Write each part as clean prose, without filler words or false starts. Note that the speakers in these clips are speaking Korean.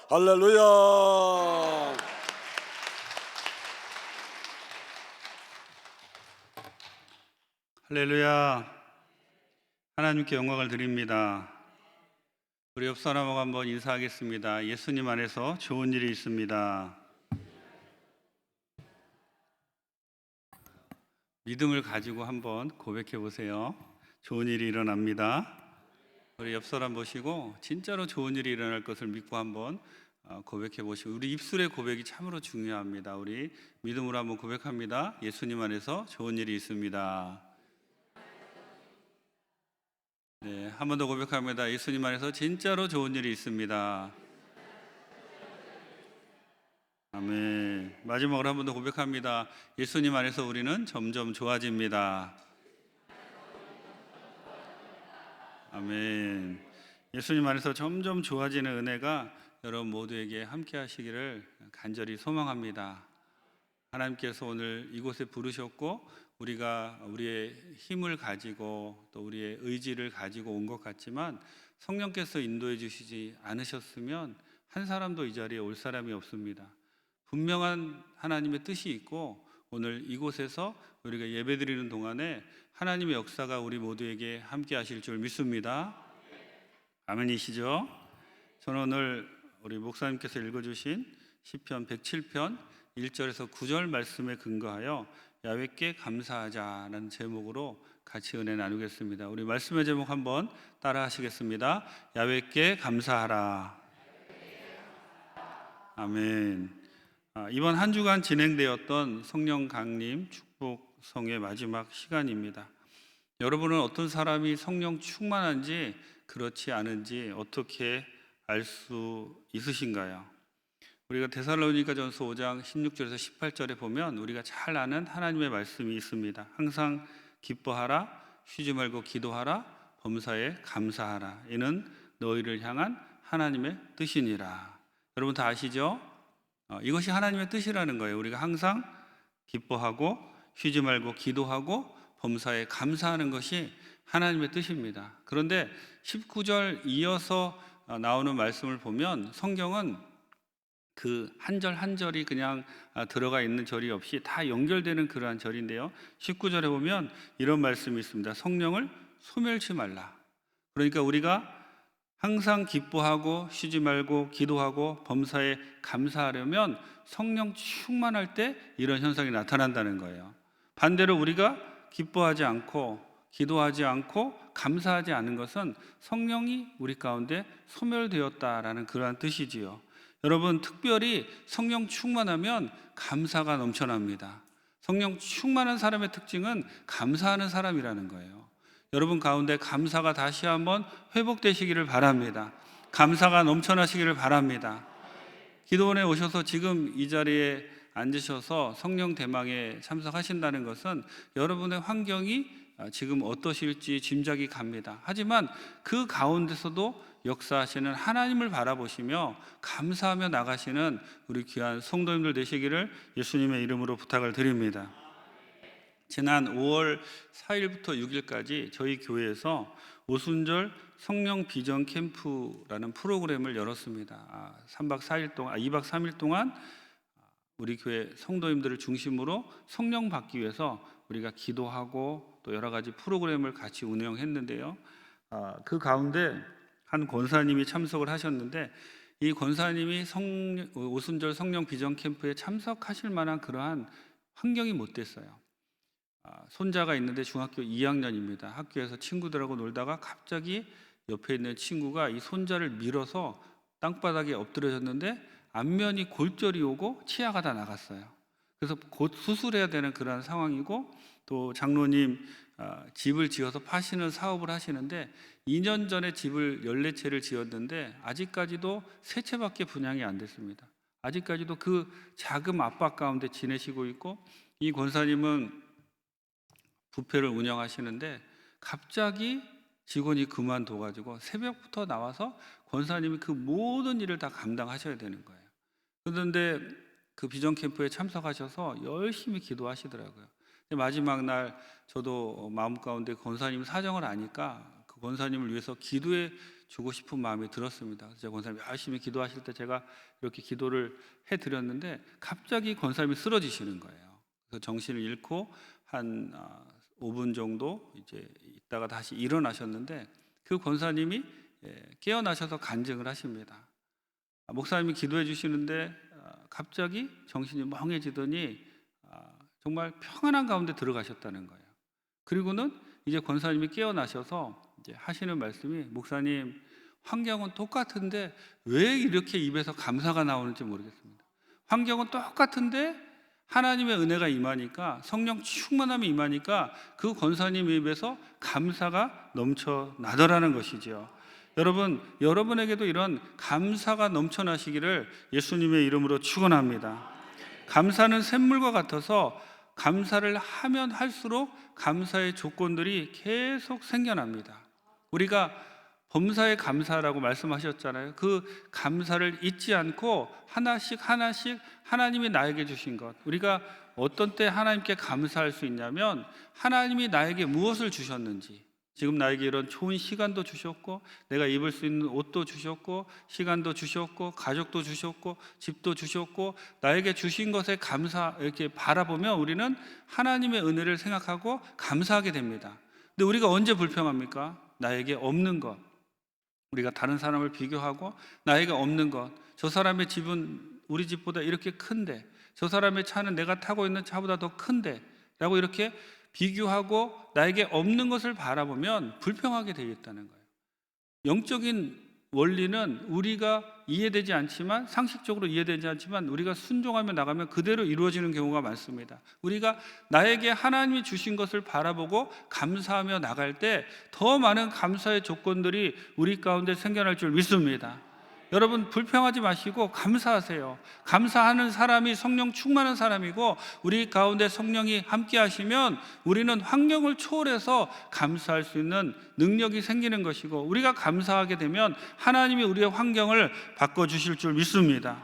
할렐루야. 할렐루야. 하나님께 영광을 드립니다. 우리 옆 사람하고 한번 인사하겠습니다. 예수님 안에서 좋은 일이 있습니다. 믿음을 가지고 한번 고백해 보세요. 좋은 일이 일어납니다. 우리 옆 사람 보시고 진짜로 좋은 일이 일어날 것을 믿고 한번 고백해 보시고, 우리 입술의 고백이 참으로 중요합니다. 우리 믿음으로 한번 고백합니다. 예수님 안에서 좋은 일이 있습니다. 네, 한 번 더 고백합니다. 예수님 안에서 진짜로 좋은 일이 있습니다. 아멘. 마지막으로 한 번 더 고백합니다. 예수님 안에서 우리는 점점 좋아집니다. 아멘. 예수님 안에서 점점 좋아지는 은혜가 여러분 모두에게 함께 하시기를 간절히 소망합니다. 하나님께서 오늘 이곳에 부르셨고, 우리가 우리의 힘을 가지고 또 우리의 의지를 가지고 온 것 같지만 성령께서 인도해 주시지 않으셨으면 한 사람도 이 자리에 올 사람이 없습니다. 분명한 하나님의 뜻이 있고, 오늘 이곳에서 우리가 예배드리는 동안에 하나님의 역사가 우리 모두에게 함께 하실 줄 믿습니다. 아멘이시죠? 저는 오늘 우리 목사님께서 읽어주신 시편 107편 1절에서 9절 말씀에 근거하여 야훼께 감사하자라는 제목으로 같이 은혜 나누겠습니다. 우리 말씀의 제목 한번 따라 하시겠습니다. 야훼께 감사하라. 아멘. 이번 한 주간 진행되었던 성령 강림 축복성의 마지막 시간입니다. 여러분은 어떤 사람이 성령 충만한지 그렇지 않은지 어떻게 알 수 있으신가요? 우리가 데살로니가전서 5장 16절에서 18절에 보면 우리가 잘 아는 하나님의 말씀이 있습니다. 항상 기뻐하라, 쉬지 말고 기도하라, 범사에 감사하라. 이는 너희를 향한 하나님의 뜻이니라. 여러분 다 아시죠? 이것이 하나님의 뜻이라는 거예요. 우리가 항상 기뻐하고 쉬지 말고 기도하고 범사에 감사하는 것이 하나님의 뜻입니다. 그런데 19절 이어서 나오는 말씀을 보면 성경은 그 한 절 한 절이 그냥 들어가 있는 절이 없이 다 연결되는 그러한 절인데요, 19절에 보면 이런 말씀이 있습니다. 성령을 소멸치 말라. 그러니까 우리가 항상 기뻐하고 쉬지 말고 기도하고 범사에 감사하려면 성령 충만할 때 이런 현상이 나타난다는 거예요. 반대로 우리가 기뻐하지 않고 기도하지 않고 감사하지 않은 것은 성령이 우리 가운데 소멸되었다라는 그러한 뜻이지요. 여러분, 특별히 성령 충만하면 감사가 넘쳐납니다. 성령 충만한 사람의 특징은 감사하는 사람이라는 거예요. 여러분 가운데 감사가 다시 한번 회복되시기를 바랍니다. 감사가 넘쳐나시기를 바랍니다. 기도원에 오셔서 지금 이 자리에 앉으셔서 성령 대망에 참석하신다는 것은 여러분의 환경이 지금 어떠실지 짐작이 갑니다. 하지만 그 가운데서도 역사하시는 하나님을 바라보시며 감사하며 나가시는 우리 귀한 성도님들 되시기를 예수님의 이름으로 부탁을 드립니다. 지난 5월 4일부터 6일까지 저희 교회에서 오순절 성령 비전 캠프라는 프로그램을 열었습니다. 2박 3일 동안 우리 교회 성도님들을 중심으로 성령 받기 위해서 우리가 기도하고 또 여러 가지 프로그램을 같이 운영했는데요, 그 가운데 한 권사님이 참석을 하셨는데, 이 권사님이 오순절 성령 비전 캠프에 참석하실 만한 그러한 환경이 못 됐어요. 손자가 있는데 중학교 2학년입니다. 학교에서 친구들하고 놀다가 갑자기 옆에 있는 친구가 이 손자를 밀어서 땅바닥에 엎드려졌는데 안면이 골절이 오고 치아가 다 나갔어요. 그래서 곧 수술해야 되는 그런 상황이고, 또 장로님 집을 지어서 파시는 사업을 하시는데 2년 전에 집을 14채를 지었는데 아직까지도 3채밖에 분양이 안 됐습니다. 아직까지도 그 자금 압박 가운데 지내시고 있고, 이 권사님은 부페를 운영하시는데 갑자기 직원이 그만둬가지고 새벽부터 나와서 권사님이 그 모든 일을 다 감당하셔야 되는 거예요. 그런데 그 비전 캠프에 참석하셔서 열심히 기도하시더라고요. 마지막 날 저도 마음 가운데 권사님 사정을 아니까 그 권사님을 위해서 기도에 주고 싶은 마음이 들었습니다. 그래서 제가 권사님 열심히 기도하실 때 제가 이렇게 기도를 해드렸는데 갑자기 권사님이 쓰러지시는 거예요. 그래서 정신을 잃고 한 5분 정도 이제 있다가 다시 일어나셨는데 그 권사님이 깨어나셔서 간증을 하십니다. 목사님이 기도해 주시는데 갑자기 정신이 멍해지더니 정말 평안한 가운데 들어가셨다는 거예요. 그리고는 이제 권사님이 깨어나셔서 이제 하시는 말씀이 목사님 환경은 똑같은데 왜 이렇게 입에서 감사가 나오는지 모르겠습니다. 환경은 똑같은데 하나님의 은혜가 임하니까 성령 충만함이 임하니까 그 권사님 입에서 감사가 넘쳐나더라는 것이죠. 여러분, 여러분에게도 이런 감사가 넘쳐나시기를 예수님의 이름으로 축원합니다. 감사는 샘물과 같아서 감사를 하면 할수록 감사의 조건들이 계속 생겨납니다. 우리가 범사에 감사라고 말씀하셨잖아요. 그 감사를 잊지 않고 하나씩 하나님이 나에게 주신 것, 우리가 어떤 때 하나님께 감사할 수 있냐면 하나님이 나에게 무엇을 주셨는지, 지금 나에게 이런 좋은 시간도 주셨고 내가 입을 수 있는 옷도 주셨고 시간도 주셨고 가족도 주셨고 집도 주셨고 나에게 주신 것에 감사, 이렇게 바라보면 우리는 하나님의 은혜를 생각하고 감사하게 됩니다. 근데 우리가 언제 불평합니까? 나에게 없는 것, 우리가 다른 사람을 비교하고 나에게 없는 것, 저 사람의 집은 우리 집보다 이렇게 큰데, 저 사람의 차는 내가 타고 있는 차보다 더 큰데 라고 이렇게 비교하고 나에게 없는 것을 바라보면 불평하게 되겠다는 거예요. 영적인 원리는 우리가 이해되지 않지만, 상식적으로 이해되지 않지만 우리가 순종하며 나가면 그대로 이루어지는 경우가 많습니다. 우리가 나에게 하나님이 주신 것을 바라보고 감사하며 나갈 때 더 많은 감사의 조건들이 우리 가운데 생겨날 줄 믿습니다. 여러분, 불평하지 마시고 감사하세요. 감사하는 사람이 성령 충만한 사람이고 우리 가운데 성령이 함께 하시면 우리는 환경을 초월해서 감사할 수 있는 능력이 생기는 것이고, 우리가 감사하게 되면 하나님이 우리의 환경을 바꿔주실 줄 믿습니다.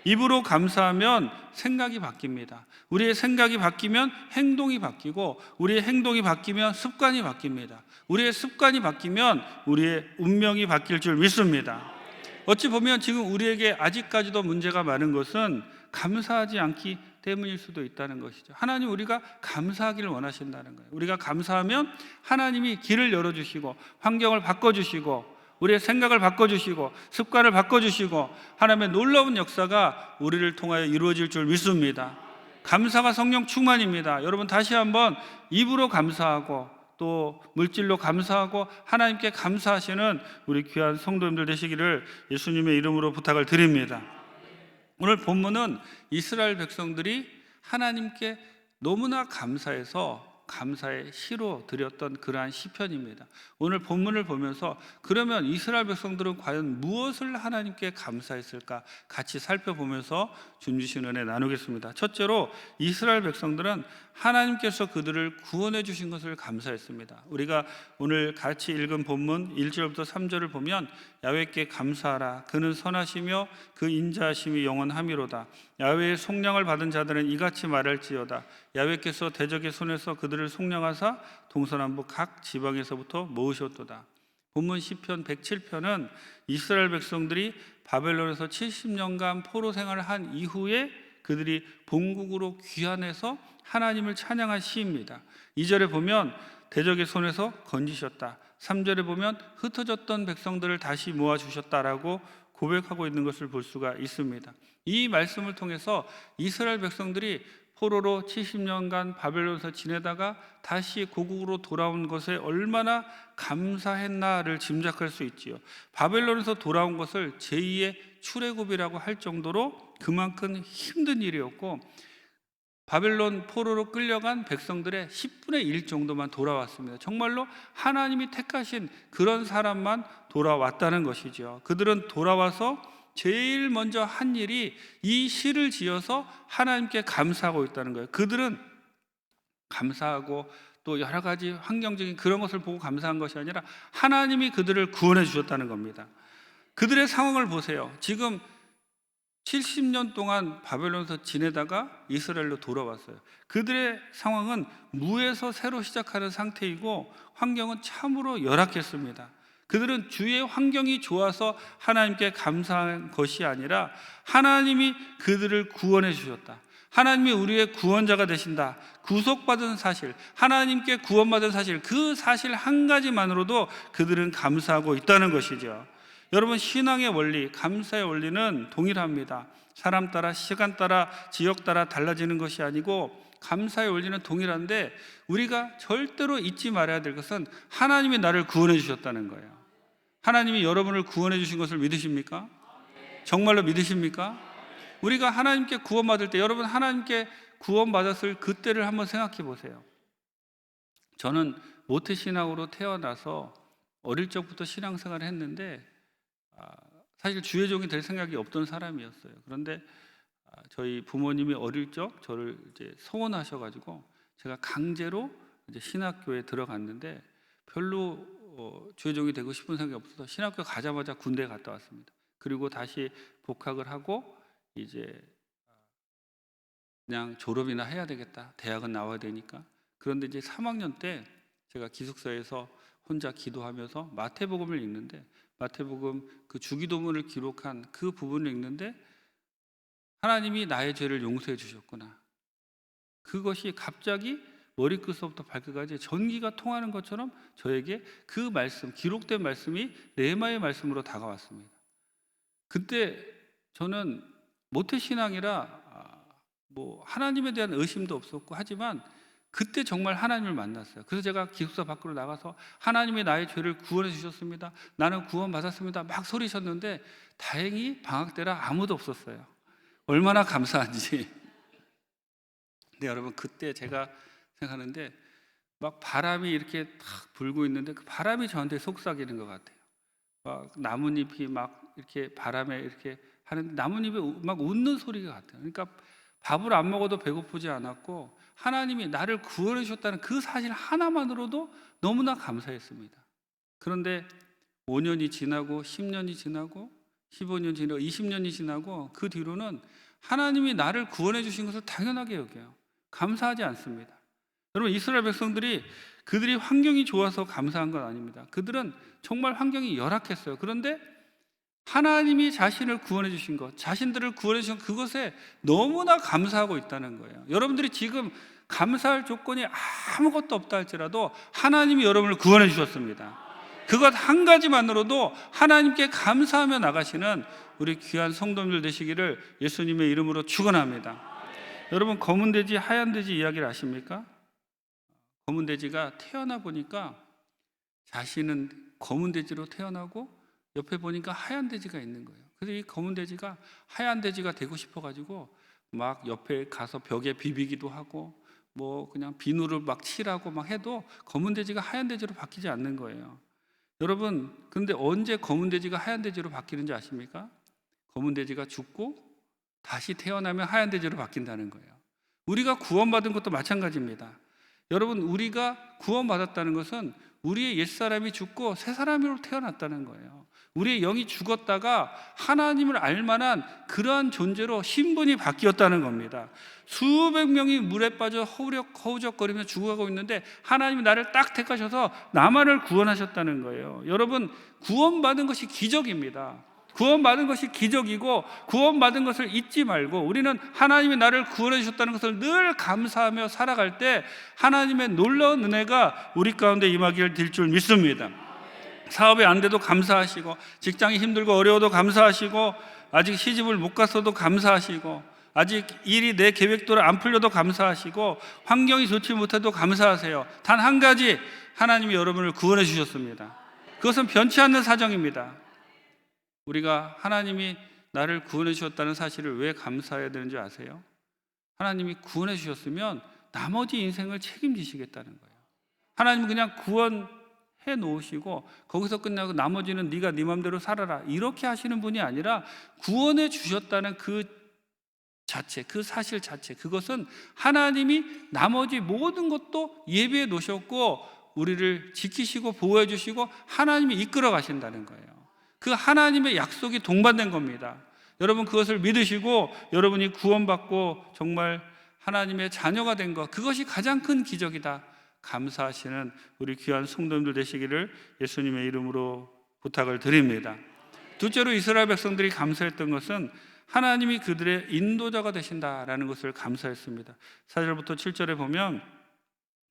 입으로 감사하면 생각이 바뀝니다. 우리의 생각이 바뀌면 행동이 바뀌고, 우리의 행동이 바뀌면 습관이 바뀝니다. 우리의 습관이 바뀌면 우리의 운명이 바뀔 줄 믿습니다. 어찌 보면 지금 우리에게 아직까지도 문제가 많은 것은 감사하지 않기 때문일 수도 있다는 것이죠. 하나님, 우리가 감사하기를 원하신다는 거예요. 우리가 감사하면 하나님이 길을 열어주시고 환경을 바꿔주시고 우리의 생각을 바꿔주시고 습관을 바꿔주시고 하나님의 놀라운 역사가 우리를 통하여 이루어질 줄 믿습니다. 감사가 성령 충만입니다. 여러분, 다시 한번 입으로 감사하고 또 물질로 감사하고 하나님께 감사하시는 우리 귀한 성도님들 되시기를 예수님의 이름으로 부탁을 드립니다. 오늘 본문은 이스라엘 백성들이 하나님께 너무나 감사해서 감사의 시로 드렸던 그러한 시편입니다. 오늘 본문을 보면서 그러면 이스라엘 백성들은 과연 무엇을 하나님께 감사했을까 같이 살펴보면서 주님 주신 은혜 나누겠습니다. 첫째로 이스라엘 백성들은 하나님께서 그들을 구원해 주신 것을 감사했습니다. 우리가 오늘 같이 읽은 본문 1절부터 3절을 보면 야훼께 감사하라, 그는 선하시며 그 인자하심이 영원하미로다. 야훼의 속량을 받은 자들은 이같이 말할지어다. 야훼께서 대적의 손에서 그들을 속량하사 동서남북 각 지방에서부터 모으셨도다. 본문 시편 107편은 이스라엘 백성들이 바벨론에서 70년간 포로 생활을 한 이후에 그들이 본국으로 귀환해서 하나님을 찬양한 시입니다. 2절에 보면 대적의 손에서 건지셨다. 3절에 보면 흩어졌던 백성들을 다시 모아주셨다라고 고백하고 있는 것을 볼 수가 있습니다. 이 말씀을 통해서 이스라엘 백성들이 포로로 70년간 바벨론에서 지내다가 다시 고국으로 돌아온 것에 얼마나 감사했나를 짐작할 수 있지요. 바벨론에서 돌아온 것을 제2의 출애굽이라고 할 정도로 그만큼 힘든 일이었고, 바벨론 포로로 끌려간 백성들의 10분의 1 정도만 돌아왔습니다. 정말로 하나님이 택하신 그런 사람만 돌아왔다는 것이죠. 그들은 돌아와서 제일 먼저 한 일이 이 시를 지어서 하나님께 감사하고 있다는 거예요. 그들은 감사하고 또 여러 가지 환경적인 그런 것을 보고 감사한 것이 아니라 하나님이 그들을 구원해 주셨다는 겁니다. 그들의 상황을 보세요. 지금 70년 동안 바벨론에서 지내다가 이스라엘로 돌아왔어요. 그들의 상황은 무에서 새로 시작하는 상태이고 환경은 참으로 열악했습니다. 그들은 주의 환경이 좋아서 하나님께 감사한 것이 아니라 하나님이 그들을 구원해 주셨다, 하나님이 우리의 구원자가 되신다, 구속받은 사실, 하나님께 구원받은 사실, 그 사실 한 가지만으로도 그들은 감사하고 있다는 것이죠. 여러분, 신앙의 원리, 감사의 원리는 동일합니다. 사람 따라, 시간 따라, 지역 따라 달라지는 것이 아니고 감사의 원리는 동일한데, 우리가 절대로 잊지 말아야 될 것은 하나님이 나를 구원해 주셨다는 거예요. 하나님이 여러분을 구원해 주신 것을 믿으십니까? 정말로 믿으십니까? 우리가 하나님께 구원받을 때, 여러분 하나님께 구원받았을 그때를 한번 생각해 보세요. 저는 모태신앙으로 태어나서 어릴 적부터 신앙생활을 했는데 사실 주의 종이 될 생각이 없던 사람이었어요. 그런데 저희 부모님이 어릴 적 저를 이제 소원하셔가지고 제가 강제로 이제 신학교에 들어갔는데 별로 주의 종이 되고 싶은 생각이 없어서 신학교 가자마자 군대에 갔다 왔습니다. 그리고 다시 복학을 하고 이제 그냥 졸업이나 해야 되겠다, 대학은 나와야 되니까. 그런데 이제 3학년 때 제가 기숙사에서 혼자 기도하면서 마태복음을 읽는데, 마태복음 그 주기도문을 기록한 그 부분을 읽는데 하나님이 나의 죄를 용서해 주셨구나, 그것이 갑자기 머리끝부터 발끝까지 전기가 통하는 것처럼 저에게 그 말씀, 기록된 말씀이 레마의 말씀으로 다가왔습니다. 그때 저는 모태신앙이라 뭐 하나님에 대한 의심도 없었고 하지만 그때 정말 하나님을 만났어요. 그래서 제가 기숙사 밖으로 나가서 하나님이 나의 죄를 구원해 주셨습니다, 나는 구원받았습니다 막 소리쳤는데 다행히 방학 때라 아무도 없었어요. 얼마나 감사한지. 근데 여러분, 그때 제가 생각하는데 막 바람이 이렇게 탁 불고 있는데 그 바람이 저한테 속삭이는 것 같아요. 막 나뭇잎이 막 이렇게 바람에 이렇게 하는데 나뭇잎이 막 웃는 소리가 같아요. 그러니까 밥을 안 먹어도 배고프지 않았고 하나님이 나를 구원해 주셨다는 그 사실 하나만으로도 너무나 감사했습니다. 그런데 5년이 지나고 10년이 지나고 15년 지나고 20년이 지나고 그 뒤로는 하나님이 나를 구원해 주신 것을 당연하게 여겨요. 감사하지 않습니다. 여러분, 이스라엘 백성들이 그들이 환경이 좋아서 감사한 건 아닙니다. 그들은 정말 환경이 열악했어요. 그런데 하나님이 자신을 구원해 주신 것, 자신들을 구원해 주신 그것에 너무나 감사하고 있다는 거예요. 여러분들이 지금 감사할 조건이 아무것도 없다 할지라도 하나님이 여러분을 구원해 주셨습니다. 그것 한 가지만으로도 하나님께 감사하며 나가시는 우리 귀한 성도님들 되시기를 예수님의 이름으로 축원합니다. 여러분, 검은 돼지, 하얀 돼지 이야기를 아십니까? 검은 돼지가 태어나 보니까 자신은 검은 돼지로 태어나고 옆에 보니까 하얀 돼지가 있는 거예요. 그래서 이 검은 돼지가 하얀 돼지가 되고 싶어가지고 막 옆에 가서 벽에 비비기도 하고 뭐 그냥 비누를 막 칠하고 막 해도 검은 돼지가 하얀 돼지로 바뀌지 않는 거예요. 여러분, 근데 언제 검은 돼지가 하얀 돼지로 바뀌는지 아십니까? 검은 돼지가 죽고 다시 태어나면 하얀 돼지로 바뀐다는 거예요. 우리가 구원받은 것도 마찬가지입니다. 여러분, 우리가 구원받았다는 것은 우리의 옛사람이 죽고 새 사람으로 태어났다는 거예요. 우리의 영이 죽었다가 하나님을 알만한 그러한 존재로 신분이 바뀌었다는 겁니다. 수백 명이 물에 빠져 허우적거리며 죽어가고 있는데 하나님이 나를 딱 택하셔서 나만을 구원하셨다는 거예요. 여러분, 구원받은 것이 기적입니다. 구원받은 것이 기적이고 구원받은 것을 잊지 말고 우리는 하나님이 나를 구원해 주셨다는 것을 늘 감사하며 살아갈 때 하나님의 놀라운 은혜가 우리 가운데 임하기를 될 줄 믿습니다. 사업이 안 돼도 감사하시고, 직장이 힘들고 어려워도 감사하시고, 아직 시집을 못 갔어도 감사하시고, 아직 일이 내 계획대로 안 풀려도 감사하시고, 환경이 좋지 못해도 감사하세요. 단 한 가지, 하나님이 여러분을 구원해 주셨습니다. 그것은 변치 않는 사정입니다. 우리가 하나님이 나를 구원해 주셨다는 사실을 왜 감사해야 되는지 아세요? 하나님이 구원해 주셨으면 나머지 인생을 책임지시겠다는 거예요. 하나님은 그냥 구원해 놓으시고 거기서 끝나고 나머지는 네가 네 마음대로 살아라 이렇게 하시는 분이 아니라 구원해 주셨다는 그 자체, 그 사실 자체, 그것은 하나님이 나머지 모든 것도 예비해 놓으셨고 우리를 지키시고 보호해 주시고 하나님이 이끌어 가신다는 거예요. 그 하나님의 약속이 동반된 겁니다. 여러분, 그것을 믿으시고 여러분이 구원받고 정말 하나님의 자녀가 된 것, 그것이 가장 큰 기적이다 감사하시는 우리 귀한 성도님들 되시기를 예수님의 이름으로 부탁을 드립니다. 둘째로 이스라엘 백성들이 감사했던 것은 하나님이 그들의 인도자가 되신다라는 것을 감사했습니다. 4절부터 7절에 보면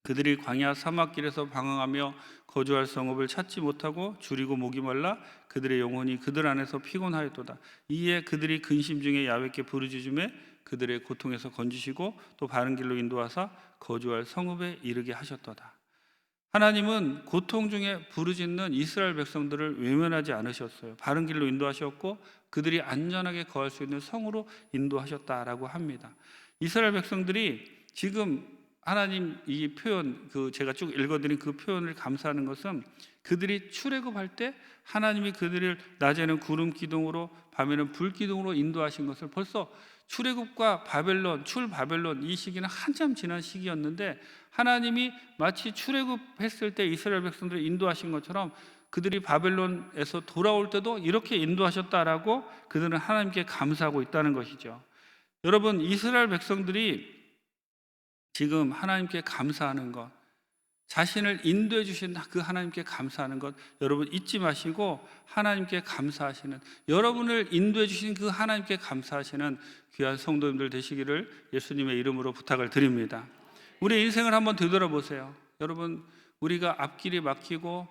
그들이 광야 사막길에서 방황하며 거주할 성읍을 찾지 못하고 줄이고 목이 말라 그들의 영혼이 그들 안에서 피곤하였도다. 이에 그들이 근심 중에 야훼께 부르짖음에 그들의 고통에서 건지시고 또 바른 길로 인도하사 거주할 성읍에 이르게 하셨도다. 하나님은 고통 중에 부르짖는 이스라엘 백성들을 외면하지 않으셨어요. 바른 길로 인도하셨고 그들이 안전하게 거할 수 있는 성으로 인도하셨다라고 합니다. 이스라엘 백성들이 지금 하나님 이 표현, 제가 쭉 읽어드린 그 표현을 감사하는 것은 그들이 출애굽할 때 하나님이 그들을 낮에는 구름 기둥으로 밤에는 불 기둥으로 인도하신 것을 벌써 출애굽과 바벨론, 출바벨론 이 시기는 한참 지난 시기였는데 하나님이 마치 출애굽했을 때 이스라엘 백성들을 인도하신 것처럼 그들이 바벨론에서 돌아올 때도 이렇게 인도하셨다라고 그들은 하나님께 감사하고 있다는 것이죠. 여러분, 이스라엘 백성들이 지금 하나님께 감사하는 것, 자신을 인도해 주신 그 하나님께 감사하는 것 여러분 잊지 마시고 하나님께 감사하시는, 여러분을 인도해 주신 그 하나님께 감사하시는 귀한 성도님들 되시기를 예수님의 이름으로 부탁을 드립니다. 우리 인생을 한번 되돌아보세요. 여러분, 우리가 앞길이 막히고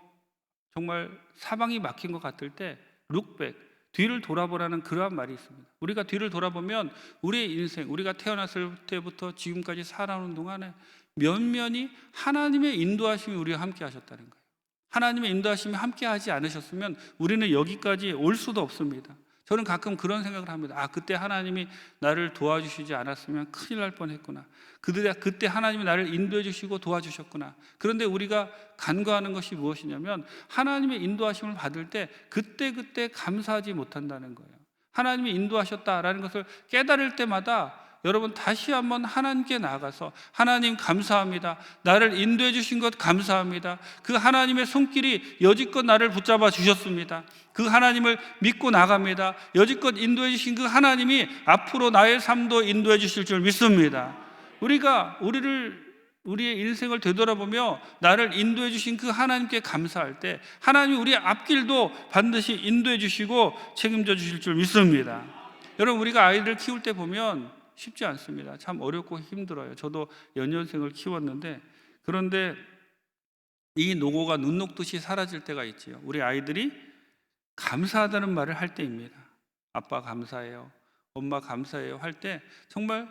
정말 사방이 막힌 것 같을 때 룩백, 뒤를 돌아보라는 그러한 말이 있습니다. 우리가 뒤를 돌아보면 우리의 인생, 우리가 태어났을 때부터 지금까지 살아오는 동안에 면면이 하나님의 인도하심이 우리와 함께 하셨다는 거예요. 하나님의 인도하심이 함께 하지 않으셨으면 우리는 여기까지 올 수도 없습니다. 저는 가끔 그런 생각을 합니다. 그때 하나님이 나를 도와주시지 않았으면 큰일 날 뻔했구나. 그때 하나님이 나를 인도해 주시고 도와주셨구나. 그런데 우리가 간과하는 것이 무엇이냐면 하나님의 인도하심을 받을 때 그때 감사하지 못한다는 거예요. 하나님이 인도하셨다라는 것을 깨달을 때마다 여러분 다시 한번 하나님께 나아가서 하나님 감사합니다. 나를 인도해 주신 것 감사합니다. 그 하나님의 손길이 여지껏 나를 붙잡아 주셨습니다. 그 하나님을 믿고 나갑니다. 여지껏 인도해 주신 그 하나님이 앞으로 나의 삶도 인도해 주실 줄 믿습니다. 우리의 인생을 되돌아보며 나를 인도해 주신 그 하나님께 감사할 때 하나님이 우리의 앞길도 반드시 인도해 주시고 책임져 주실 줄 믿습니다. 여러분, 우리가 아이를 키울 때 보면 쉽지 않습니다. 참 어렵고 힘들어요. 저도 연년생을 키웠는데, 그런데 이 노고가 눈 녹듯이 사라질 때가 있지요. 우리 아이들이 감사하다는 말을 할 때입니다. 아빠 감사해요, 엄마 감사해요 할 때 정말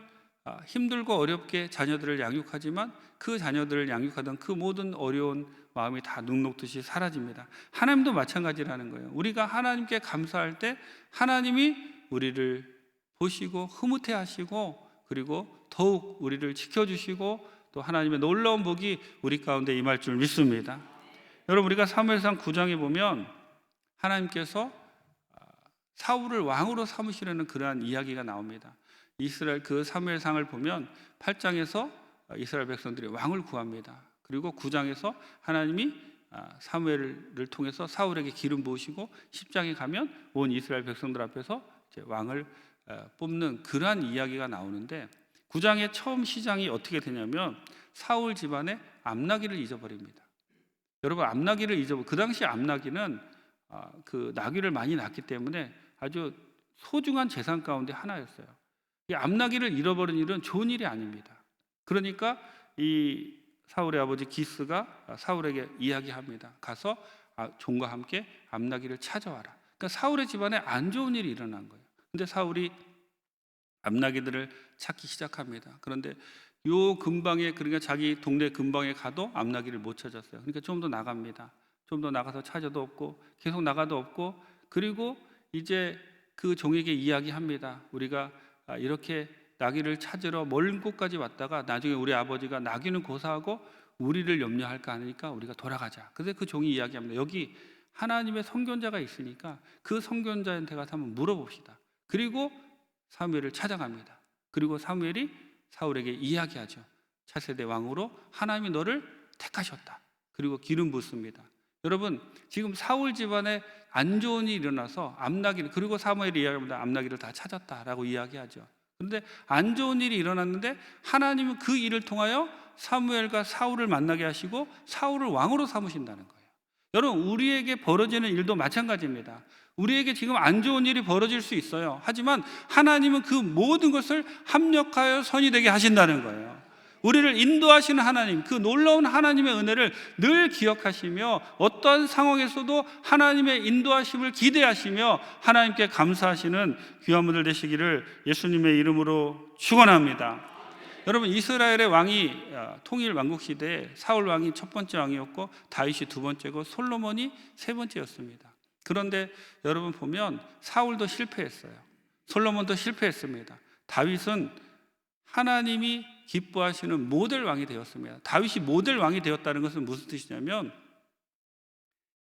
힘들고 어렵게 자녀들을 양육하지만 그 자녀들을 양육하던 그 모든 어려운 마음이 다 눈 녹듯이 사라집니다. 하나님도 마찬가지라는 거예요. 우리가 하나님께 감사할 때 하나님이 우리를 보시고 흐뭇해 하시고 그리고 더욱 우리를 지켜주시고 또 하나님의 놀라운 복이 우리 가운데 임할 줄 믿습니다. 여러분, 우리가 사무엘상 9장에 보면 하나님께서 사울을 왕으로 삼으시려는 그러한 이야기가 나옵니다. 이스라엘 그 사무엘상을 보면 8장에서 이스라엘 백성들이 왕을 구합니다. 그리고 9장에서 하나님이 사무엘을 통해서 사울에게 기름 부으시고 10장에 가면 온 이스라엘 백성들 앞에서 이제 왕을 뽑는 그러한 이야기가 나오는데 9장의 처음 시장이 어떻게 되냐면 사울 집안에 암나귀를 잊어버립니다. 여러분, 암나귀를 그 당시 암나귀는 그 나귀를 많이 낳기 때문에 아주 소중한 재산 가운데 하나였어요. 이 암나귀를 잃어버린 일은 좋은 일이 아닙니다. 그러니까 이 사울의 아버지 기스가 사울에게 이야기합니다. 가서 종과 함께 암나귀를 찾아와라. 그러니까 사울의 집안에 안 좋은 일이 일어난 거예요. 근데 사울이 암나귀들을 찾기 시작합니다. 그런데 요 근방에, 그러니까 자기 동네 근방에 가도 암나귀를 못 찾았어요. 그러니까 좀 더 나갑니다. 좀 더 나가서 찾아도 없고 계속 나가도 없고, 그리고 이제 그 종에게 이야기합니다. 우리가 이렇게 나귀를 찾으러 먼 곳까지 왔다가 나중에 우리 아버지가 나귀는 고사하고 우리를 염려할까 하니까 우리가 돌아가자. 그래서 그 종이 이야기합니다. 여기 하나님의 선견자가 있으니까 그 선견자한테 가서 한번 물어봅시다. 그리고 사무엘을 찾아갑니다. 그리고 사무엘이 사울에게 이야기하죠. 차세대 왕으로 하나님이 너를 택하셨다. 그리고 기름 붓습니다. 여러분, 지금 사울 집안에 안 좋은 일이 일어나서 암나귀를, 그리고 사무엘이 이야기합니다. 암나귀를 다 찾았다라고 이야기하죠. 그런데 안 좋은 일이 일어났는데 하나님은 그 일을 통하여 사무엘과 사울을 만나게 하시고 사울을 왕으로 삼으신다는 거예요. 여러분, 우리에게 벌어지는 일도 마찬가지입니다. 우리에게 지금 안 좋은 일이 벌어질 수 있어요. 하지만 하나님은 그 모든 것을 합력하여 선이 되게 하신다는 거예요. 우리를 인도하시는 하나님, 그 놀라운 하나님의 은혜를 늘 기억하시며 어떠한 상황에서도 하나님의 인도하심을 기대하시며 하나님께 감사하시는 귀한 분들 되시기를 예수님의 이름으로 축원합니다. 여러분, 이스라엘의 왕이 통일 왕국 시대에 사울 왕이 첫 번째 왕이었고 다윗이 두 번째고 솔로몬이 세 번째였습니다. 그런데 여러분 보면 사울도 실패했어요. 솔로몬도 실패했습니다. 다윗은 하나님이 기뻐하시는 모델 왕이 되었습니다. 다윗이 모델 왕이 되었다는 것은 무슨 뜻이냐면,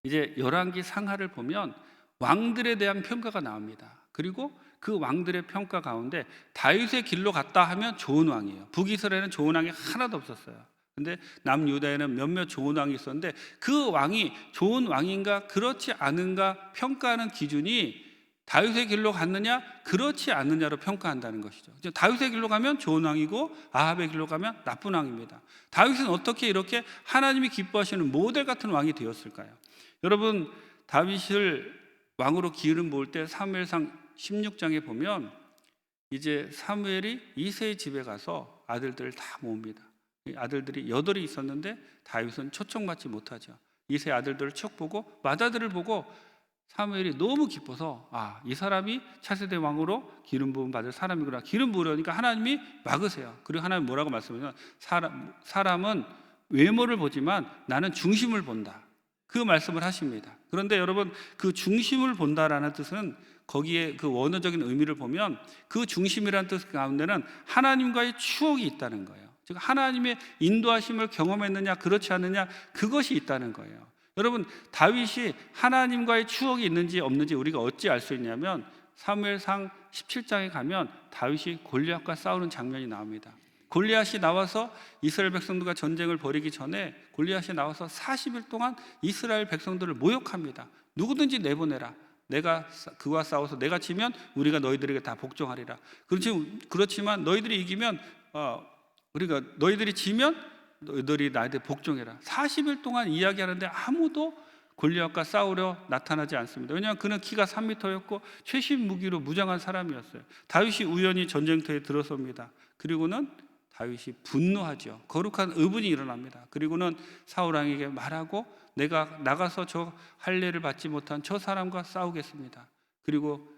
이제 열왕기 상하를 보면 왕들에 대한 평가가 나옵니다. 그리고 그 왕들의 평가 가운데 다윗의 길로 갔다 하면 좋은 왕이에요. 북이스라엘은 좋은 왕이 하나도 없었어요. 근데 남유다에는 몇몇 좋은 왕이 있었는데 그 왕이 좋은 왕인가 그렇지 않은가 평가하는 기준이 다윗의 길로 갔느냐 그렇지 않느냐로 평가한다는 것이죠. 다윗의 길로 가면 좋은 왕이고 아합의 길로 가면 나쁜 왕입니다. 다윗은 어떻게 이렇게 하나님이 기뻐하시는 모델 같은 왕이 되었을까요? 여러분, 다윗을 왕으로 기름 부을 때 사무엘상 16장에 보면 이제 사무엘이 이새의 집에 가서 아들들을 다 모읍니다. 아들들이 8이 있었는데 다윗은 초청받지 못하죠. 이새 아들들을 쭉 보고 맏아들을 보고 사무엘이 너무 기뻐서 이 사람이 차세대 왕으로 기름 부음 받을 사람이구나. 기름 부으려니까 하나님이 막으세요. 그리고 하나님 뭐라고 말씀하냐면 사람은 외모를 보지만 나는 중심을 본다. 그 말씀을 하십니다. 그런데 여러분, 그 중심을 본다라는 뜻은 거기에 그 원어적인 의미를 보면 그 중심이라는 뜻 가운데는 하나님과의 추억이 있다는 거예요. 즉 하나님의 인도하심을 경험했느냐 그렇지 않느냐 그것이 있다는 거예요. 여러분, 다윗이 하나님과의 추억이 있는지 없는지 우리가 어찌 알 수 있냐면 사무엘상 17장에 가면 다윗이 골리앗과 싸우는 장면이 나옵니다. 골리앗이 나와서 이스라엘 백성들과 전쟁을 벌이기 전에 골리앗이 나와서 40일 동안 이스라엘 백성들을 모욕합니다. 누구든지 내보내라. 내가 그와 싸워서 내가 지면 우리가 너희들에게 다 복종하리라. 그렇지만 너희들이 이기면 우리가 너희들이 지면 너희들이 나한테 복종해라. 40일 동안 이야기하는데 아무도 골리앗과 싸우려 나타나지 않습니다. 왜냐하면 그는 키가 3m였고 최신 무기로 무장한 사람이었어요. 다윗이 우연히 전쟁터에 들어섭니다. 그리고는 다윗이 분노하죠. 거룩한 의분이 일어납니다. 그리고는 사울 왕에게 말하고 내가 나가서 저 할례를 받지 못한 저 사람과 싸우겠습니다. 그리고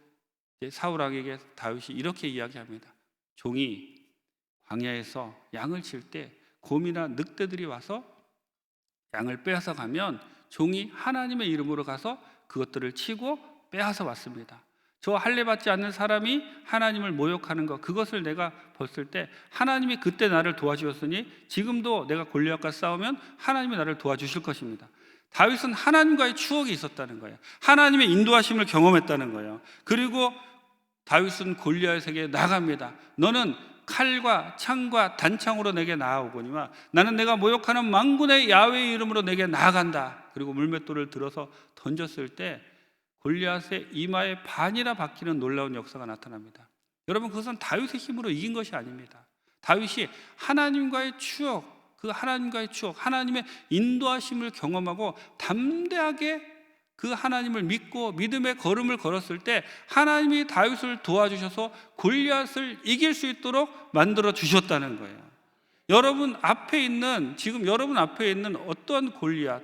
사울 왕에게 다윗이 이렇게 이야기합니다. 종이 광야에서 양을 칠 때 곰이나 늑대들이 와서 양을 빼앗아 가면 종이 하나님의 이름으로 가서 그것들을 치고 빼앗아 왔습니다. 저 할례 받지 않는 사람이 하나님을 모욕하는 것, 그것을 내가 봤을 때 하나님이 그때 나를 도와주셨으니 지금도 내가 골리앗과 싸우면 하나님이 나를 도와주실 것입니다. 다윗은 하나님과의 추억이 있었다는 거예요. 하나님의 인도하심을 경험했다는 거예요. 그리고 다윗은 골리앗에게 나갑니다. 너는 칼과 창과 단창으로 내게 나아오거니와 나는 내가 모욕하는 만군의 야훼의 이름으로 내게 나아간다. 그리고 물맷돌을 들어서 던졌을 때 골리앗의 이마에 반이나 박히는 놀라운 역사가 나타납니다. 여러분, 그것은 다윗의 힘으로 이긴 것이 아닙니다. 다윗이 하나님과의 추억, 그 하나님과의 추억, 하나님의 인도하심을 경험하고 담대하게 그 하나님을 믿고 믿음의 걸음을 걸었을 때 하나님이 다윗을 도와주셔서 골리앗을 이길 수 있도록 만들어 주셨다는 거예요. 지금 여러분 앞에 있는 어떤 골리앗,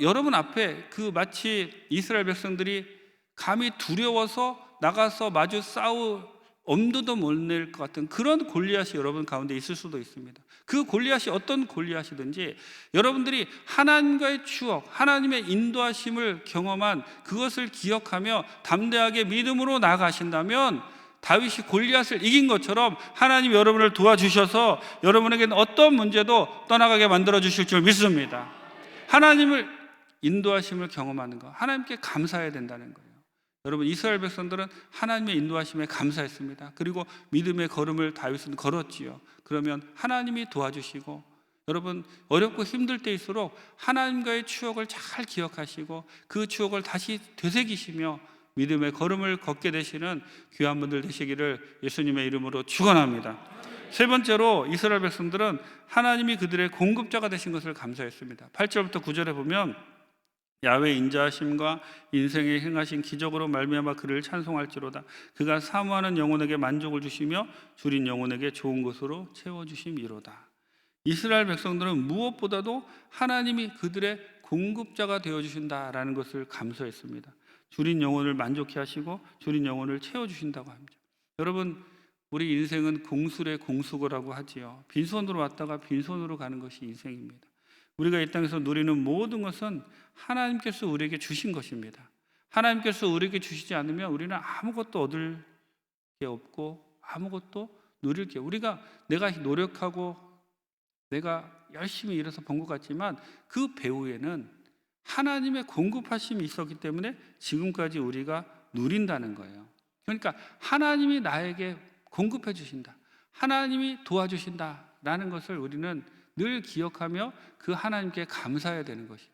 여러분 앞에 마치 이스라엘 백성들이 감히 두려워서 나가서 마주 싸울 엄두도 못 낼 것 같은 그런 골리앗이 여러분 가운데 있을 수도 있습니다. 그 골리앗이 어떤 골리앗이든지 여러분들이 하나님과의 추억, 하나님의 인도하심을 경험한 그것을 기억하며 담대하게 믿음으로 나아가신다면 다윗이 골리앗을 이긴 것처럼 하나님 여러분을 도와주셔서 여러분에게는 어떤 문제도 떠나가게 만들어 주실 줄 믿습니다. 하나님을 인도하심을 경험하는 것, 하나님께 감사해야 된다는 거예요. 여러분, 이스라엘 백성들은 하나님의 인도하심에 감사했습니다. 그리고 믿음의 걸음을 다윗은 걸었지요. 그러면 하나님이 도와주시고, 여러분 어렵고 힘들 때일수록 하나님과의 추억을 잘 기억하시고 그 추억을 다시 되새기시며 믿음의 걸음을 걷게 되시는 귀한 분들 되시기를 예수님의 이름으로 축원합니다. 세 번째로 이스라엘 백성들은 하나님이 그들의 공급자가 되신 것을 감사했습니다. 8절부터 9절에 보면 야훼 인자하심과 인생에 행하신 기적으로 말미암아 그를 찬송할지로다. 그가 사모하는 영혼에게 만족을 주시며 줄인 영혼에게 좋은 것으로 채워주심이로다. 이스라엘 백성들은 무엇보다도 하나님이 그들의 공급자가 되어주신다라는 것을 감수했습니다. 줄인 영혼을 만족케 하시고 줄인 영혼을 채워주신다고 합니다. 여러분, 우리 인생은 공술의 공수거라고 하지요. 빈손으로 왔다가 빈손으로 가는 것이 인생입니다. 우리가 이 땅에서 누리는 모든 것은 하나님께서 우리에게 주신 것입니다. 하나님께서 우리에게 주시지 않으면 우리는 아무것도 얻을 게 없고 아무것도 누릴 게, 우리가 내가 노력하고 내가 열심히 일해서 번 것 같지만 그 배후에는 하나님의 공급하심이 있었기 때문에 지금까지 우리가 누린다는 거예요. 그러니까 하나님이 나에게 공급해 주신다, 하나님이 도와주신다라는 것을 우리는 늘 기억하며 그 하나님께 감사해야 되는 것이죠.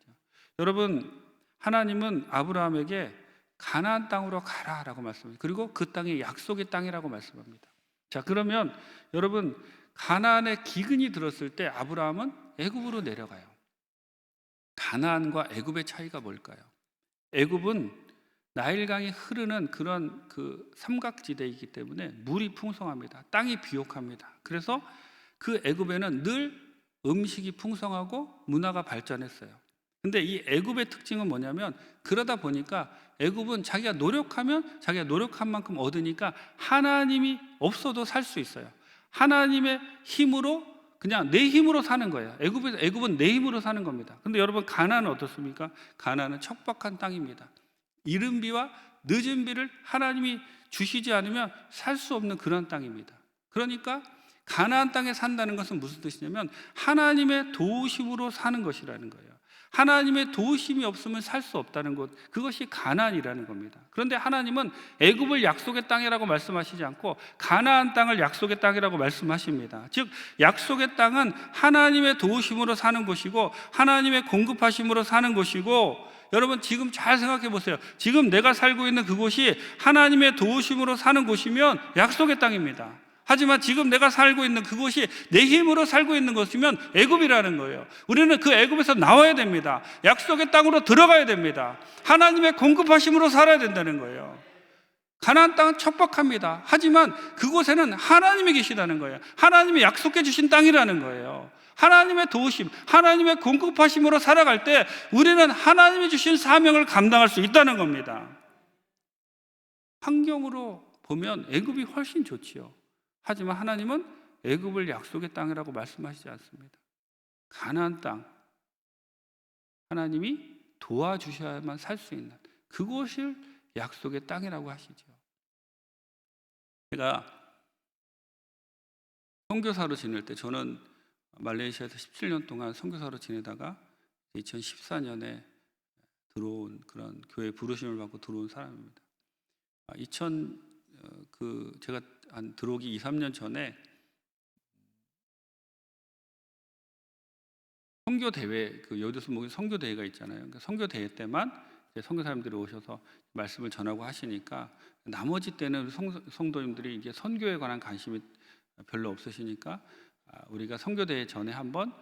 여러분, 하나님은 아브라함에게 가나안 땅으로 가라라고 말씀합니다. 그리고 그 땅이 약속의 땅이라고 말씀합니다. 자, 그러면 여러분, 가나안의 기근이 들었을 때 아브라함은 애굽으로 내려가요. 가나안과 애굽의 차이가 뭘까요? 애굽은 나일강이 흐르는 그런 그 삼각지대이기 때문에 물이 풍성합니다. 땅이 비옥합니다. 그래서 그 애굽에는 늘 음식이 풍성하고 문화가 발전했어요. 근데 이 애굽의 특징은 뭐냐면, 그러다 보니까 애굽은 자기가 노력하면 자기가 노력한 만큼 얻으니까 하나님이 없어도 살 수 있어요. 하나님의 힘으로, 그냥 내 힘으로 사는 거예요. 애굽은 내 힘으로 사는 겁니다. 근데 여러분, 가나안은 어떻습니까? 가나안은 척박한 땅입니다. 이른 비와 늦은 비를 하나님이 주시지 않으면 살 수 없는 그런 땅입니다. 그러니까 가나안 땅에 산다는 것은 무슨 뜻이냐면 하나님의 도우심으로 사는 것이라는 거예요. 하나님의 도우심이 없으면 살 수 없다는 것, 그것이 가나안이라는 겁니다. 그런데 하나님은 애굽을 약속의 땅이라고 말씀하시지 않고 가나안 땅을 약속의 땅이라고 말씀하십니다. 즉 약속의 땅은 하나님의 도우심으로 사는 곳이고 하나님의 공급하심으로 사는 곳이고, 여러분 지금 잘 생각해 보세요. 지금 내가 살고 있는 그곳이 하나님의 도우심으로 사는 곳이면 약속의 땅입니다. 하지만 지금 내가 살고 있는 그곳이 내 힘으로 살고 있는 것이면 애굽이라는 거예요. 우리는 그 애굽에서 나와야 됩니다. 약속의 땅으로 들어가야 됩니다. 하나님의 공급하심으로 살아야 된다는 거예요. 가나안 땅은 척박합니다. 하지만 그곳에는 하나님이 계시다는 거예요. 하나님이 약속해 주신 땅이라는 거예요. 하나님의 도우심, 하나님의 공급하심으로 살아갈 때 우리는 하나님이 주신 사명을 감당할 수 있다는 겁니다. 환경으로 보면 애굽이 훨씬 좋지요. 하지만 하나님은 애굽을 약속의 땅이라고 말씀하시지 않습니다. 가나안 땅, 하나님이 도와주셔야만 살 수 있는 그곳을 약속의 땅이라고 하시죠. 제가 선교사로 지낼 때, 저는 말레이시아에서 17년 동안 선교사로 지내다가 2014년에 들어온 그런 교회 부르심을 받고 들어온 사람입니다. 제가 한 들어오기 2, 3년 전에 선교 대회, 그 여기서 모인 선교 대회가 있잖아요. 그러니까 선교 대회 때만 선교사님들이 오셔서 말씀을 전하고 하시니까, 나머지 때는 성도님들이 이제 선교에 관한 관심이 별로 없으시니까 우리가 선교 대회 전에 한번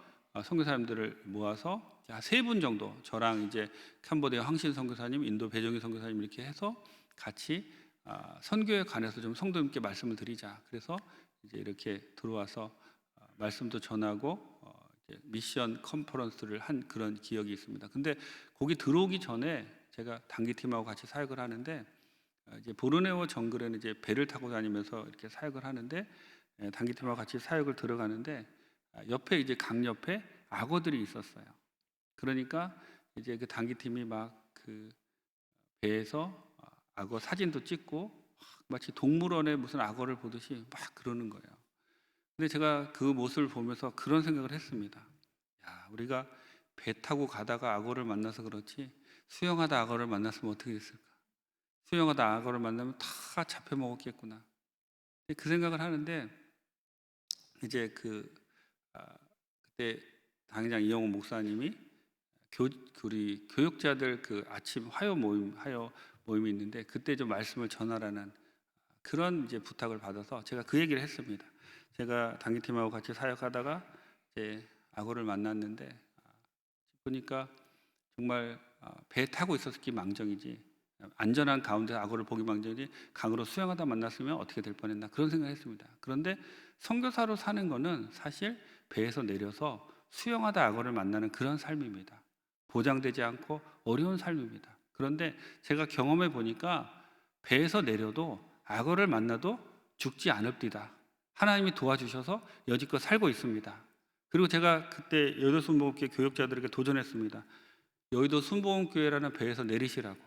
선교사님들을 모아서 3분 정도, 저랑 이제 캄보디아 황신 선교사님, 인도 배정희 선교사님 이렇게 해서 같이 선교에 관해서 좀 성도님께 말씀을 드리자. 그래서 이제 이렇게 들어와서 말씀도 전하고 미션 컨퍼런스를 한 그런 기억이 있습니다. 근데 거기 들어오기 전에 제가 단기팀하고 같이 사역을 하는데, 이제 보르네오 정글에는 이제 배를 타고 다니면서 이렇게 사역을 하는데, 단기팀하고 같이 사역을 들어가는데 옆에 이제 강 옆에 악어들이 있었어요. 그러니까 이제 그 단기팀이 막 그 배에서 악어 사진도 찍고 마치 동물원에 무슨 악어를 보듯이 막 그러는 거예요. 근데 제가 그 모습을 보면서 그런 생각을 했습니다. 야, 우리가 배 타고 가다가 악어를 만나서 그렇지 수영하다 악어를 만났으면 어떻게 됐을까? 수영하다 악어를 만나면 다 잡혀 먹었겠구나. 그 생각을 하는데, 이제 그때 당장 이영호 목사님이 우리 교육자들 그 아침 화요 모임이 있는데 그때 좀 말씀을 전하라는 그런 이제 부탁을 받아서 제가 그 얘기를 했습니다. 제가 단기팀하고 같이 사역하다가 이제 악어를 만났는데 보니까 정말 배에 타고 있었기 망정이지, 안전한 가운데 악어를 보기 망정이지, 강으로 수영하다 만났으면 어떻게 될 뻔했나, 그런 생각했습니다. 그런데 선교사로 사는 거는 사실 배에서 내려서 수영하다 악어를 만나는 그런 삶입니다. 보장되지 않고 어려운 삶입니다. 그런데 제가 경험해 보니까 배에서 내려도 악어를 만나도 죽지 않읍디다. 하나님이 도와주셔서 여지껏 살고 있습니다. 그리고 제가 그때 여의도 순복음교회 교역자들에게 도전했습니다. 여의도 순복음교회라는 배에서 내리시라고.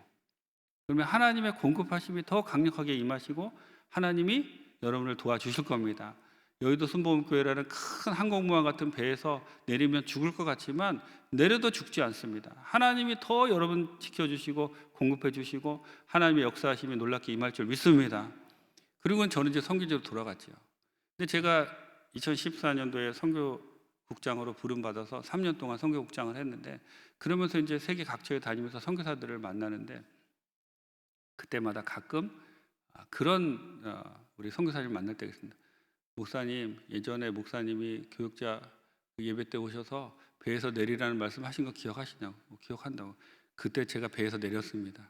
그러면 하나님의 공급하심이 더 강력하게 임하시고 하나님이 여러분을 도와주실 겁니다. 여의도 순복음교회라는 큰 항공모함 같은 배에서 내리면 죽을 것 같지만 내려도 죽지 않습니다. 하나님이 더 여러분 지켜주시고 공급해 주시고 하나님의 역사하심이 놀랍게 임할 줄 믿습니다. 그리고 저는 이제 선교지로 돌아갔죠. 근데 제가 2014년도에 선교국장으로 부름받아서 3년 동안 선교국장을 했는데, 그러면서 이제 세계 각처에 다니면서 선교사들을 만나는데 그때마다 가끔 그런 우리 선교사님을 만날 때가 있습니다. 목사님, 예전에 목사님이 교육자 예배 때 오셔서 배에서 내리라는 말씀하신 거 기억하시냐고. 기억한다고. 그때 제가 배에서 내렸습니다.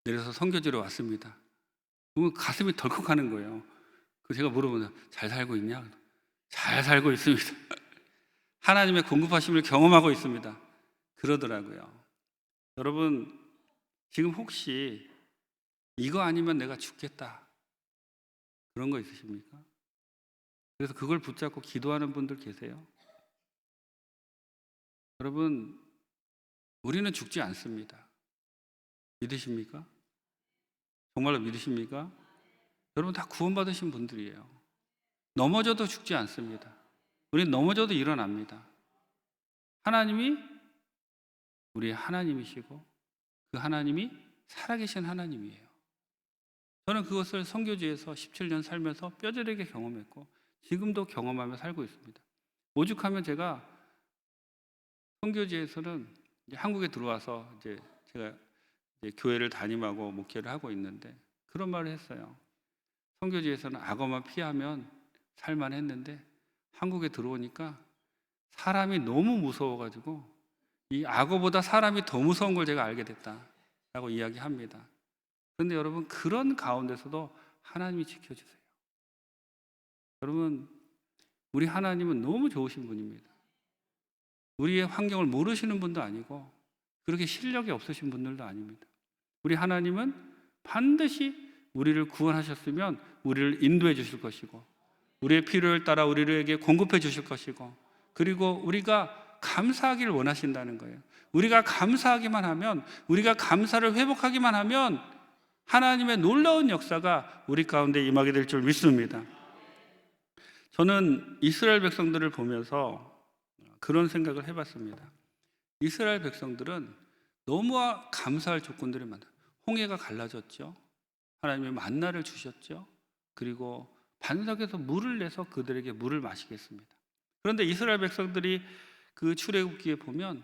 내려서 선교지로 왔습니다. 그러면 가슴이 덜컥하는 거예요. 그 제가 물어보면 잘 살고 있냐? 잘 살고 있습니다. 하나님의 공급하심을 경험하고 있습니다. 그러더라고요. 여러분, 지금 혹시 이거 아니면 내가 죽겠다, 그런 거 있으십니까? 그래서 그걸 붙잡고 기도하는 분들 계세요? 여러분, 우리는 죽지 않습니다. 믿으십니까? 정말로 믿으십니까? 여러분 다 구원받으신 분들이에요. 넘어져도 죽지 않습니다. 우리는 넘어져도 일어납니다. 하나님이 우리의 하나님이시고 그 하나님이 살아계신 하나님이에요. 저는 그것을 선교지에서 17년 살면서 뼈저리게 경험했고 지금도 경험하며 살고 있습니다. 오죽하면 제가 선교지에서는 이제 한국에 들어와서 이제 제가 이제 교회를 담임하고 목회를 하고 있는데 그런 말을 했어요. 선교지에서는 악어만 피하면 살만했는데 한국에 들어오니까 사람이 너무 무서워가지고 이 악어보다 사람이 더 무서운 걸 제가 알게 됐다라고 이야기합니다. 그런데 여러분, 그런 가운데서도 하나님이 지켜주세요. 여러분, 우리 하나님은 너무 좋으신 분입니다. 우리의 환경을 모르시는 분도 아니고 그렇게 실력이 없으신 분들도 아닙니다. 우리 하나님은 반드시 우리를 구원하셨으면 우리를 인도해 주실 것이고 우리의 필요를 따라 우리에게 공급해 주실 것이고, 그리고 우리가 감사하기를 원하신다는 거예요. 우리가 감사하기만 하면, 우리가 감사를 회복하기만 하면 하나님의 놀라운 역사가 우리 가운데 임하게 될 줄 믿습니다. 저는 이스라엘 백성들을 보면서 그런 생각을 해봤습니다. 이스라엘 백성들은 너무 감사할 조건들이 많아요. 홍해가 갈라졌죠. 하나님이 만나를 주셨죠. 그리고 반석에서 물을 내서 그들에게 물을 마시게 했습니다. 그런데 이스라엘 백성들이 그 출애굽기에 보면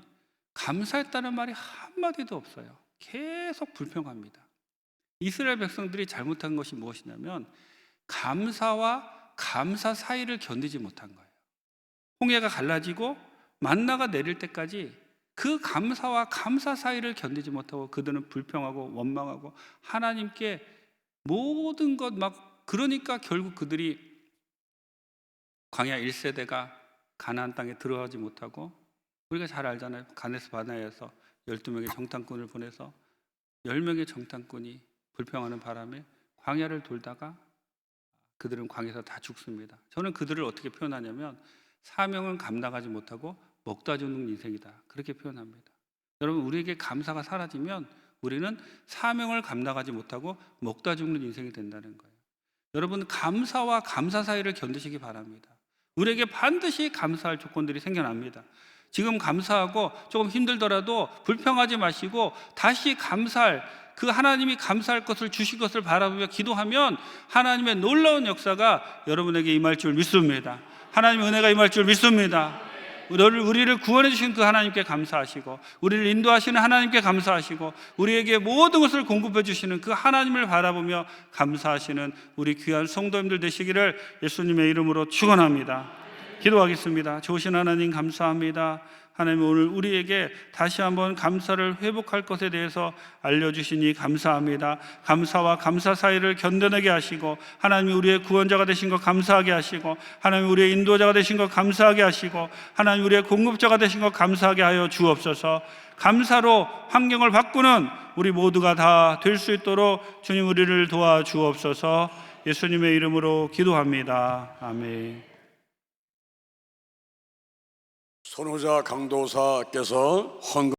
감사했다는 말이 한마디도 없어요. 계속 불평합니다. 이스라엘 백성들이 잘못한 것이 무엇이냐면 감사와 감사 사이를 견디지 못한 거예요. 홍해가 갈라지고 만나가 내릴 때까지 그 감사와 감사 사이를 견디지 못하고 그들은 불평하고 원망하고 하나님께 모든 것 그러니까 결국 그들이 광야 1세대가 가나안 땅에 들어가지 못하고, 우리가 잘 알잖아요. 가데스 바네아에서 12명의 정탐꾼을 보내서 10명의 정탐꾼이 불평하는 바람에 광야를 돌다가 그들은 광야에서 다 죽습니다. 저는 그들을 어떻게 표현하냐면 사명은 감당하지 못하고 먹다 죽는 인생이다, 그렇게 표현합니다. 여러분, 우리에게 감사가 사라지면 우리는 사명을 감당하지 못하고 먹다 죽는 인생이 된다는 거예요. 여러분, 감사와 감사 사이를 견디시기 바랍니다. 우리에게 반드시 감사할 조건들이 생겨납니다. 지금 감사하고 조금 힘들더라도 불평하지 마시고 다시 감사할, 그 하나님이 감사할 것을 주실 것을 바라보며 기도하면 하나님의 놀라운 역사가 여러분에게 임할 줄 믿습니다. 하나님의 은혜가 임할 줄 믿습니다. 우리를 구원해 주신 그 하나님께 감사하시고 우리를 인도하시는 하나님께 감사하시고 우리에게 모든 것을 공급해 주시는 그 하나님을 바라보며 감사하시는 우리 귀한 성도님들 되시기를 예수님의 이름으로 축원합니다. 기도하겠습니다. 좋으신 하나님 감사합니다. 하나님 오늘 우리에게 다시 한번 감사를 회복할 것에 대해서 알려주시니 감사합니다. 감사와 감사 사이를 견뎌내게 하시고 하나님이 우리의 구원자가 되신 것 감사하게 하시고 하나님이 우리의 인도자가 되신 것 감사하게 하시고 하나님 우리의 공급자가 되신 것 감사하게 하여 주옵소서. 감사로 환경을 바꾸는 우리 모두가 다 될 수 있도록 주님 우리를 도와주옵소서. 예수님의 이름으로 기도합니다. 아멘. 손호자 강도사께서 헌금